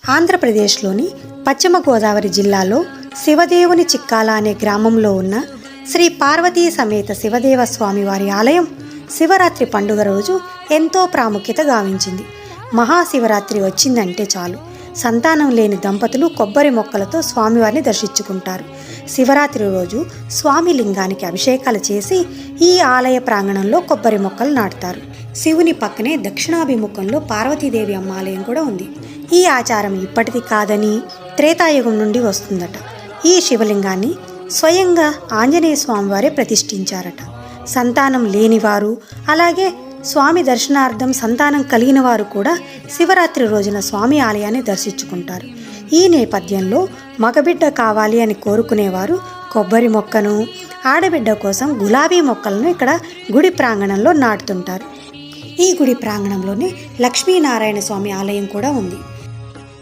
ఆంధ్రప్రదేశ్లోని పశ్చిమ గోదావరి జిల్లాలో శివదేవుని చిక్కాల అనే గ్రామంలో ఉన్న శ్రీ పార్వతీ సమేత శివదేవ స్వామి వారి ఆలయం శివరాత్రి పండుగ రోజు ఎంతో ప్రాముఖ్యత గావించింది. మహాశివరాత్రి వచ్చిందంటే చాలు సంతానం లేని దంపతులు కొబ్బరి మొక్కలతో స్వామివారిని దర్శించుకుంటారు. శివరాత్రి రోజు స్వామి లింగానికి అభిషేకాలు చేసి ఈ ఆలయ ప్రాంగణంలో కొబ్బరి మొక్కలు నాటుతారు. శివుని పక్కనే దక్షిణాభిముఖంలో పార్వతీదేవి అమ్మ ఆలయం కూడా ఉంది. ఈ ఆచారం ఇప్పటిది కాదని త్రేతాయుగం నుండి వస్తుందట. ఈ శివలింగాన్ని స్వయంగా ఆంజనేయ స్వామి వారే ప్రతిష్ఠించారట. సంతానం లేనివారు అలాగే స్వామి దర్శనార్థం సంతానం కలిగిన వారు కూడా శివరాత్రి రోజున స్వామి ఆలయాన్ని దర్శించుకుంటారు. ఈ నేపథ్యంలో మగబిడ్డ కావాలి అని కోరుకునేవారు కొబ్బరి మొక్కను, ఆడబిడ్డ కోసం గులాబీ మొక్కలను ఇక్కడ గుడి ప్రాంగణంలో నాటుతుంటారు. ఈ గుడి ప్రాంగణంలోనే లక్ష్మీనారాయణ స్వామి ఆలయం కూడా ఉంది.